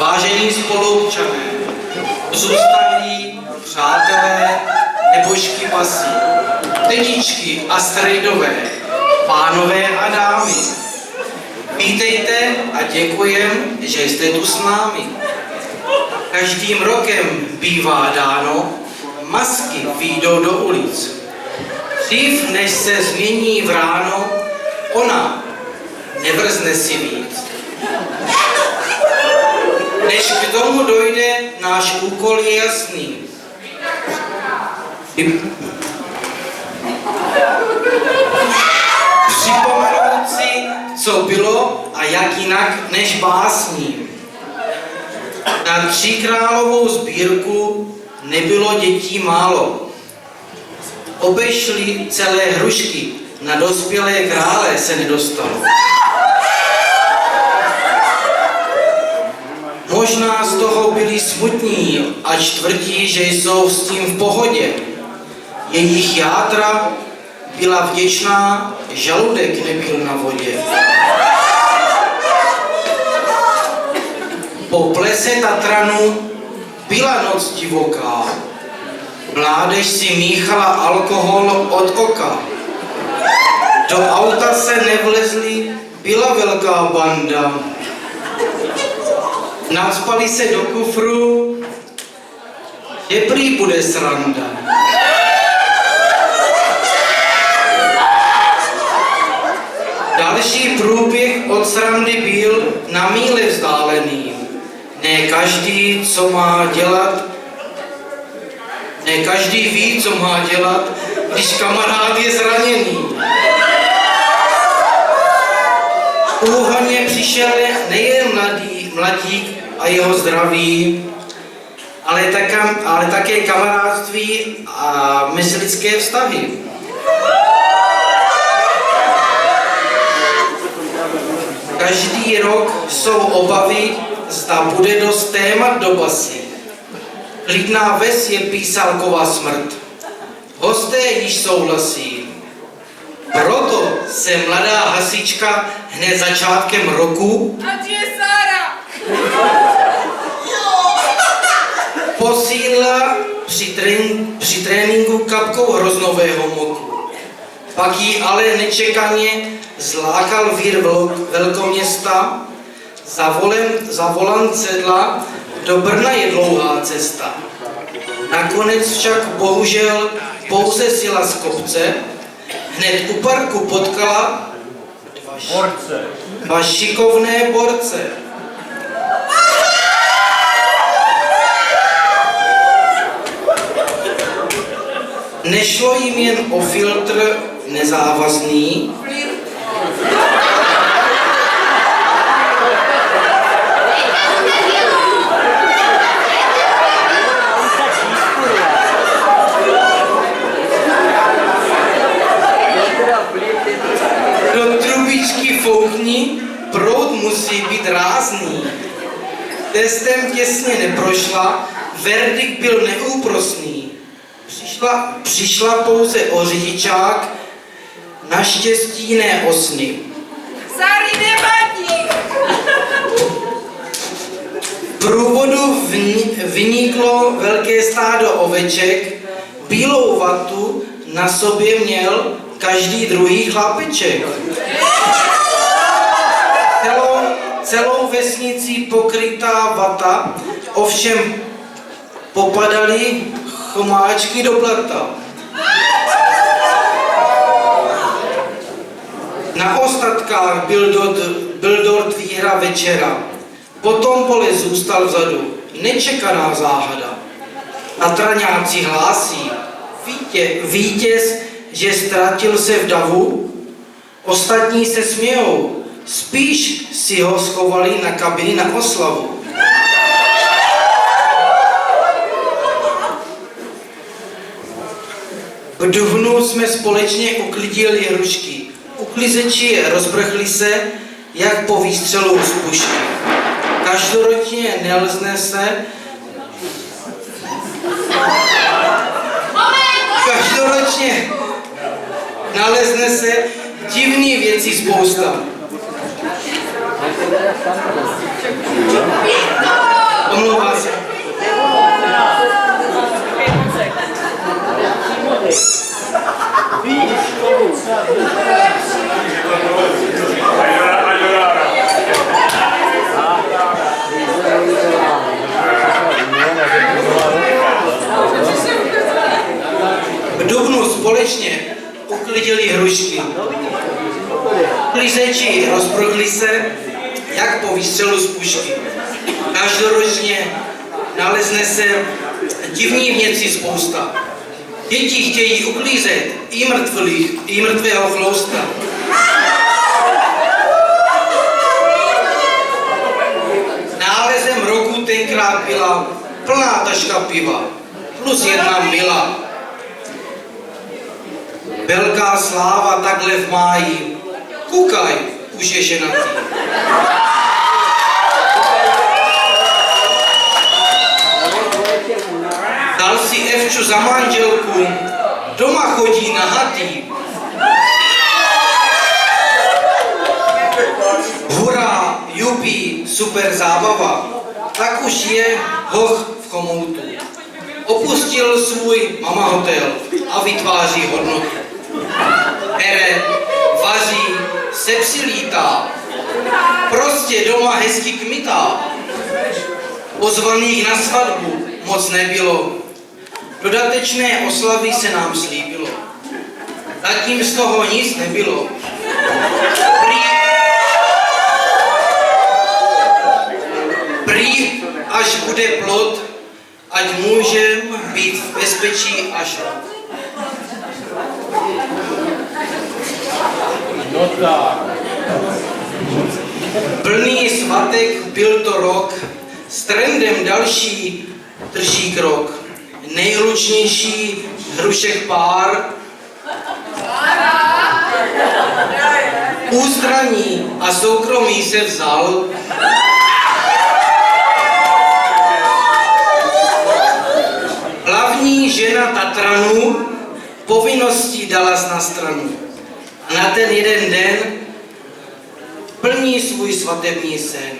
Vážení spoluobčané, zůstalí přátelé, nebožky pasy, tetičky a strejdové, pánové a dámy. Vítejte a děkujem, že jste tu s námi. Každým rokem bývá dáno, masky vyjdou do ulic. Dřív, než se změní v ráno, ona nevrzne si víc. Než k tomu dojde, náš úkol je jasný. Připomenout si, co bylo a jak jinak než básní. Na tříkrálovou sbírku nebylo dětí málo. Obešli celé hrušky, na dospělé krále se nedostalo. Možná z toho byli smutní, ač tvrdí, že jsou s tím v pohodě. Jejich játra byla vděčná, žaludek nebyl na vodě. Po plese Tatranu byla noc divoká. Mládež si míchala alkohol od oka. Do auta se nevlezli, byla velká banda. Nacpali se do kufru, že prý bude sranda. Další průběh od srandy byl na míle vzdálený. Ne každý ví, co má dělat, když kamarád je zraněný. Úhonně přišel nejen mladík a jeho zdraví, ale také kamarádství a mezilidské vztahy. Každý rok jsou obavy, zda bude dost témat do basy. Klidná ves je písálková smrt. Hosté již souhlasí. Proto se mladá hasička hned začátkem roku posílila při tréninku kapkou hroznového moku. Pak jí ale nečekaně zlákal vír velkoměsta, za volant sedla, do Brna je dlouhá cesta. Nakonec však bohužel pouze sjela z kopce, hned u parku potkala dva šikovné borce. Nešlo jim jen o filtr nezávazný, do trubičky foukni, proud musí být rázný. Testem těsně neprošla, verdikt byl neúprosný. Přišla pouze o řidičák, naštěstí ne o sny. Sary nevadí! V průvodu vyniklo velké stádo oveček, bílou vatu na sobě měl každý druhý chlapeček. Celou vesnicí pokrytá vata, ovšem popadaly chomáčky do blata. Na ostatkách byl dort výhra večera. Potom pole zůstal vzadu. Nečekaná záhada. Tatraňáci hlásí. Vítěz, že ztratil se v davu. Ostatní se smějou. Spíš si ho schovali na kabiny na oslavu. V dubnu jsme společně uklidili hrušky. Uklizeči rozprchli se, jak po výstřelu z pušky. Každoročně nelzne se, nalezne se divný věcí spousta. společně uklidili hrušky. Klizeči rozprchli se, jak po výstřelu z pušky. Každoročně nalezne se divných věcí spousta. Děti chtějí uklízet i mrtvého chlousta. Nálezem roku tenkrát byla plná taška piva, plus jedna mila. Velká sláva takhle v máji, kukaj, už je ženatý. Dal si Evču za manželku, doma chodí nahatý. Hurá, jupi, super zábava, tak už je hoch v chomoutu. Opustil svůj mama hotel a vytváří hodnotu. Bere, vaří, se psi lítá, prostě doma hezky kmitá. Pozvaných na svatbu moc nebylo, dodatečné oslavy se nám slíbilo. Zatím z toho nic nebylo. Prý až bude plod, ať můžem být v bezpečí až rok. No tak. Plný svatek byl to rok, s trendem další drží krok. Nejhlučnější hrušek pár, ústraní a soukromí se vzal. Hlavní žena Tatranu povinností dala na stranu. A na ten jeden den plní svůj svatební sen.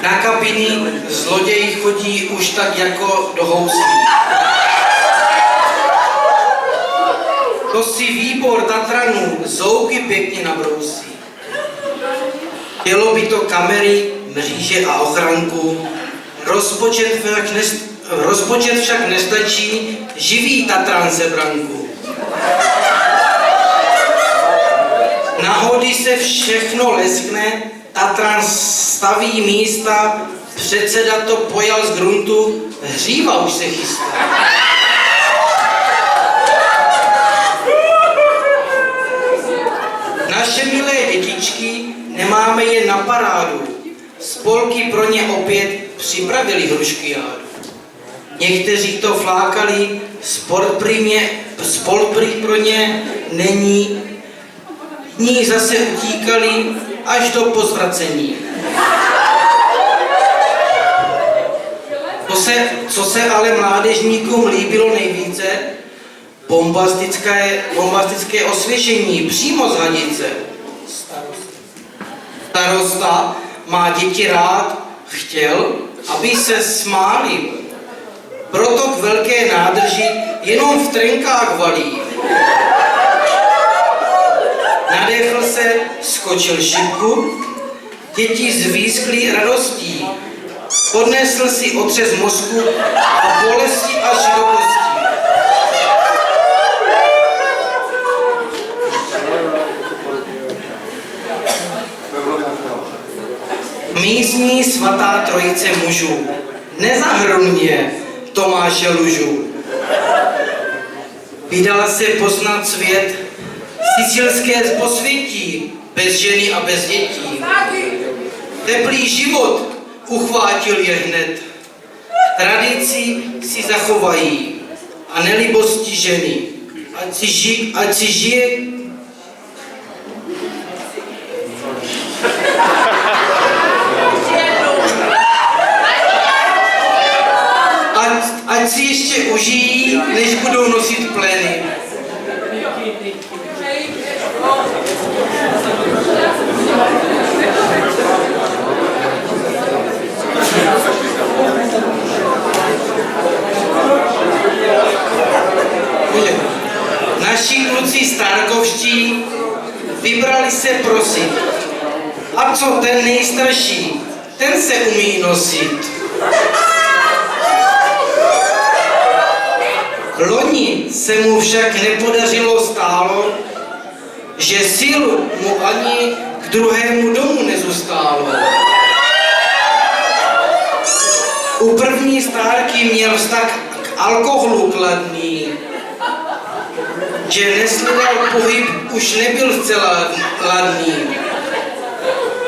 Na kabiny zloději chodí už tak jako do houslí. To si výbor Tatranů zouky pěkně nabrousí. Chtělo by to kamery, mříže a ochranku. Rozpočet však nestačí, živý Tatran sebranku. Na hody se všechno leskne, Tatran staví místa, předseda to pojal z gruntu, hříva už se chystá. Naše milé dětičky nemáme jen na parádu, spolky pro ně opět připravili hruškyjádu. Někteří to flákali, sport prý pro ně není, jiní zase utíkali až do pozvracení. Co se ale mládežníkům líbilo nejvíce, bombastické osvěšení přímo z hadice. Starosta má děti rád, chtěl, aby se smáli. Proto k velké nádrži jenom v trenkách valí. Nadechl se, skočil šipku, děti zvískly radostí. Odnesl si otřes mozku a bolesti až do kostí. Místní svatá trojice mužů, nezahrnuj mě, Tomáše Lužu. Vydala se poznat svět, sicilské posvětí, bez ženy a bez dětí. Teplý život uchvátil je hned. Tradici si zachovají a nelibosti ženy. Ať si žije ať si ještě užijí, než budou nosit plény. Naši kluci stárkovští vybrali se prosit. A co ten nejstarší, ten se umí nosit. Loni se mu však nepodařilo stálo, že sil mu ani k druhému domu nezůstálo. U první stárky měl vztah k alkoholu kladný, že nesledal pohyb, už nebyl zcela ladný.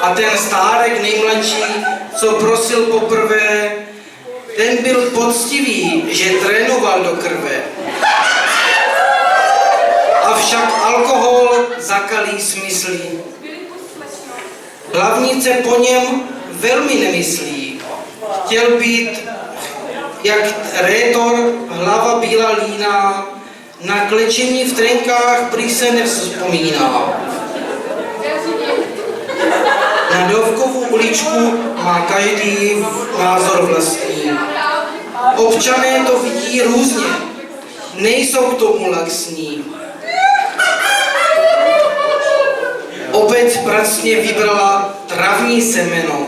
A ten stárek nejmladší, co prosil poprvé, ten byl poctivý, že trénoval do krve. Avšak alkohol zakalí smyslí. Hlavnice po něm velmi nemyslí. Chtěl být jak rétor, hlava bílá líná, na klečení v trenkách prý se nevzpomíná. Na Dovkovu uličku má každý názor vlastní. Občané to vidí různě, nejsou k tomu laxní. Obec pracně vybrala travní semeno.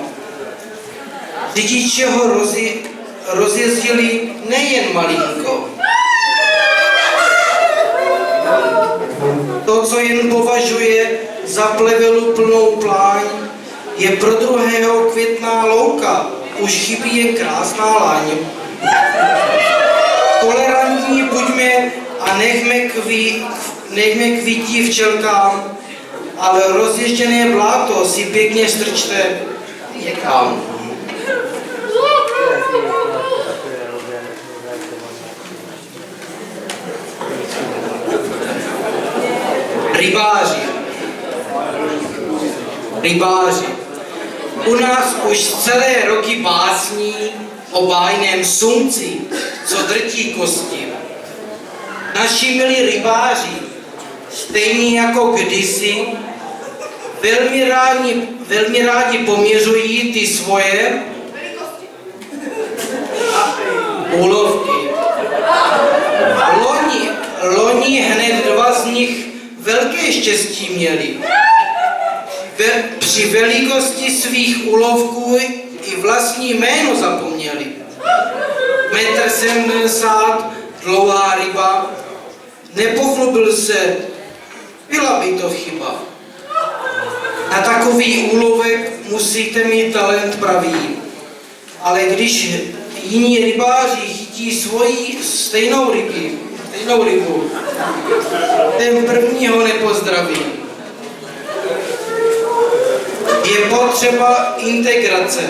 Řidiče ho rozjezdili nejen malinko. To, co jen považuje za plevelu plnou pláň, je pro 2. květná louka, už chybí jen krásná laň. Tolerantní buďme a nechme kvítí včelkám, ale rozježděné bláto si pěkně strčte někam. Rybáři. U nás už celé roky básní o bájném sumci, co drtí kosti. Naši milí rybáři, stejně jako kdysi, velmi rádi poměřují ty svoje úlovky. Loni hned 2 z nich velké štěstí měli. Při velikosti svých úlovků i vlastní jméno zapomněli. 1,70 m, dlouhá ryba, nepochlubil se, byla by to chyba. Na takový úlovek musíte mít talent pravý. Ale když jiní rybáři chytí svoji stejnou rybu, ten první ho nepozdraví. Je potřeba integrace.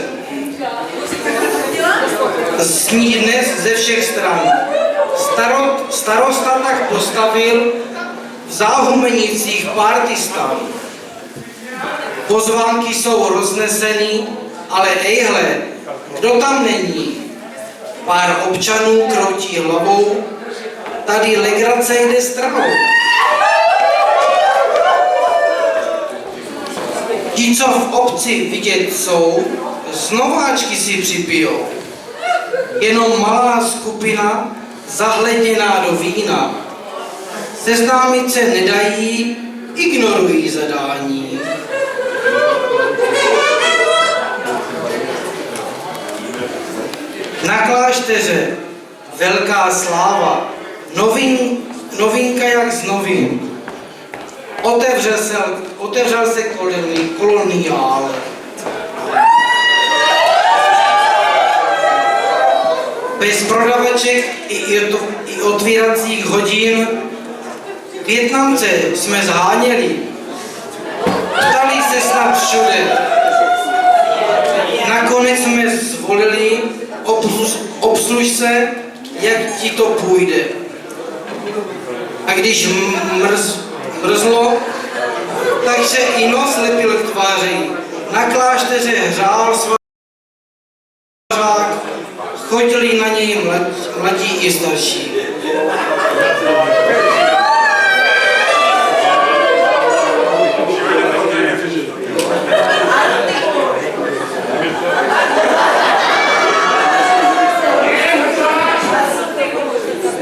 Zní dnes ze všech stran. Starosta tak postavil v Záhumenicích partistan. Pozvánky jsou roznesený, ale ejhle, kdo tam není? Pár občanů kroutí hlavou, tady legrace jde stranou. Ti, co v obci vidět jsou, z nováčky si připijou. Jenom malá skupina zahleděná do vína. Seznámit se nedají, ignorují zadání. Na klášteře velká sláva, novinka jak z novin. Otevřel se koloniál. Bez prodavaček i otvíracích hodin Vietnamce jsme zháněli. Ptali se snad všude. Nakonec jsme zvolili, obsluž se, jak ti to půjde. A když mrzlo, takže i nos lepil k tváři. Na klášteře hřál svařák, chodili na něj mladí i starší.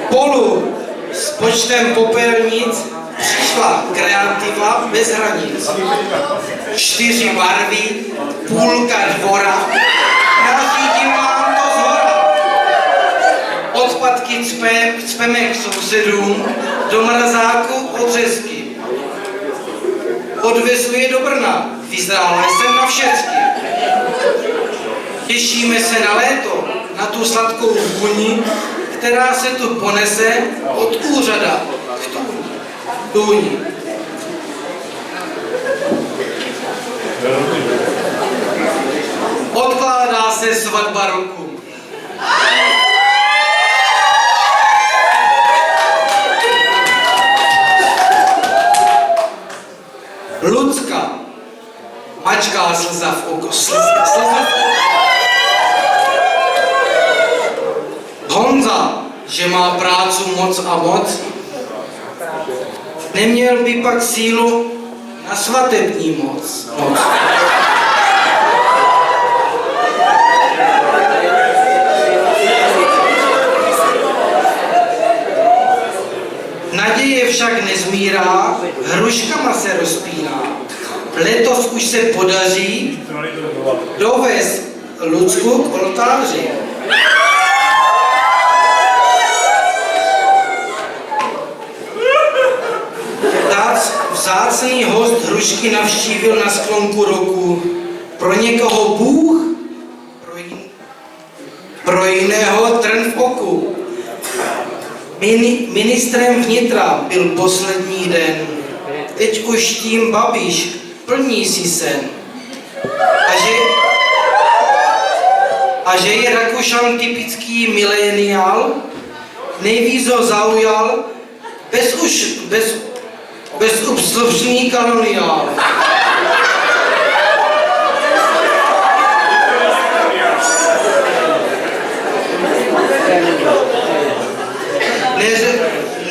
Spolu s počtem popelnic přišla kreativa bez hranic. 4 barvy, půlka dvora, nařídím vám to zhora. Odpadky cpe ucpeme k sousedům do mrazáku odřezky. Odvezu je do Brna, vyzrála jsem na všecky. Těšíme se na léto, na tu sladkou vůni, která se tu ponese od úřada k tůni. Odkládá se svatba roku. Lucka, mačká slza v oko. Honza, že má prácu moc a moc, neměl by pak sílu na svatební moc. Naděje však nezmírá, hruškama se rozpíná. Letos už se podaří dovést Lucku k oltáři. Vzácný host hrušky navštívil na sklonku roku. Pro někoho Bůh, pro jiného trn v oku. Ministrem vnitra byl poslední den. Teď už tím Babiš plní si sen. A že je Rakušan typický mileniál, nejvíc ho zaujal bezúpslušný koloniál.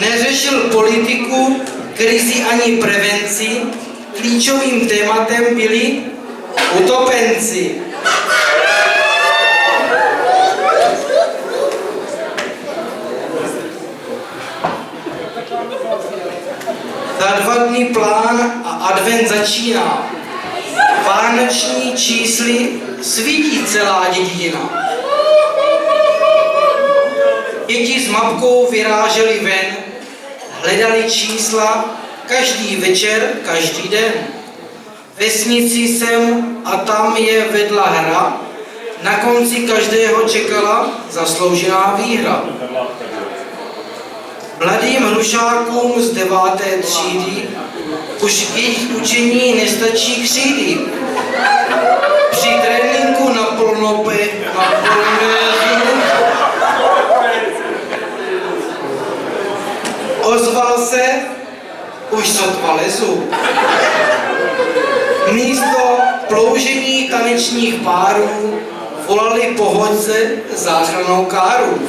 Neřešil politiku, krizi ani prevenci, klíčovým tématem byli utopenci. Za 2 dny plán a advent začíná. Vánoční čísly svítí celá dědina. Děti s mapkou vyrážely ven, hledali čísla každý večer, každý den. Vesnici sem a tam je vedla hra, na konci každého čekala zasloužená výhra. Mladým hrušákům z 9. třídy už k jejich učení nestačí křídy. Při tréninku na polnopezu ozval se už sotva lezu. Místo ploužení tanečních párů volali pohodce záchrannou káru.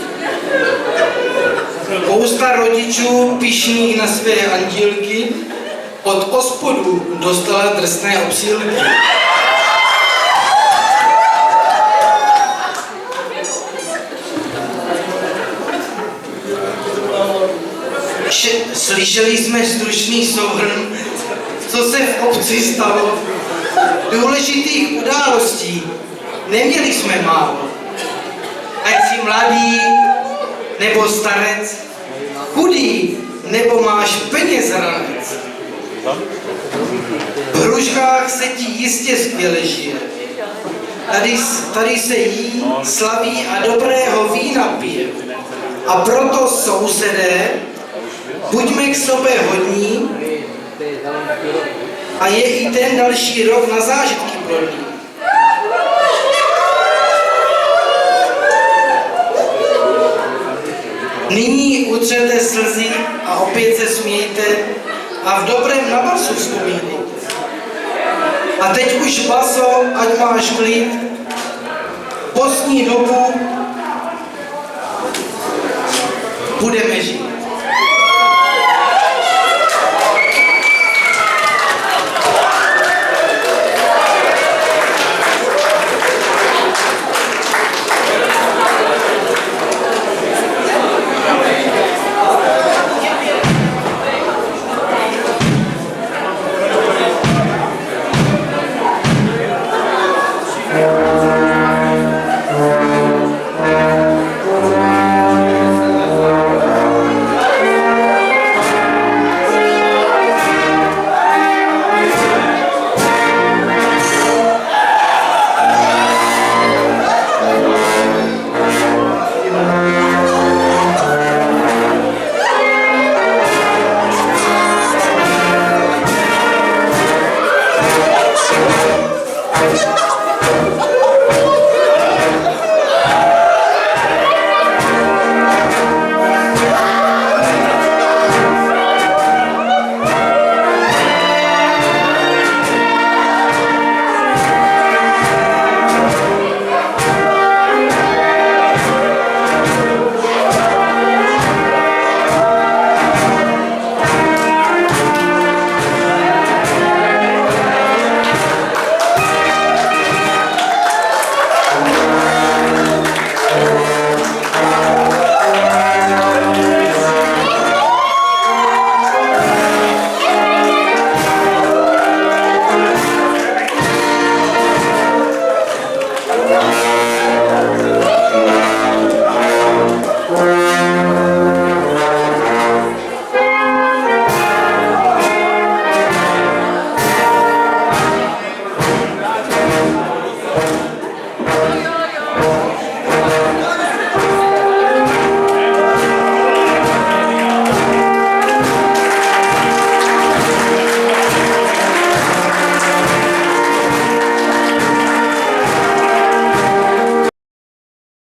Spousta rodičů pyšných na své andílky od ospodu dostala drsné obsílky. Slyšeli jsme stručný souhrn, co se v obci stalo. Důležitých událostí neměli jsme málo. Ať si mladý nebo starec, chudý nebo máš peněz ranec. V Hruškách se ti jistě skvěle žije. Tady se jí, slaví a dobrého vína pije. A proto sousedé, buďme k sobě hodní a je i ten další rok na zážitky plodný. Nyní utřete slzy a opět se smějte a v dobrém na basu vzpomínejte. A teď už baso, ať máš klid, postní dobu budeme žít.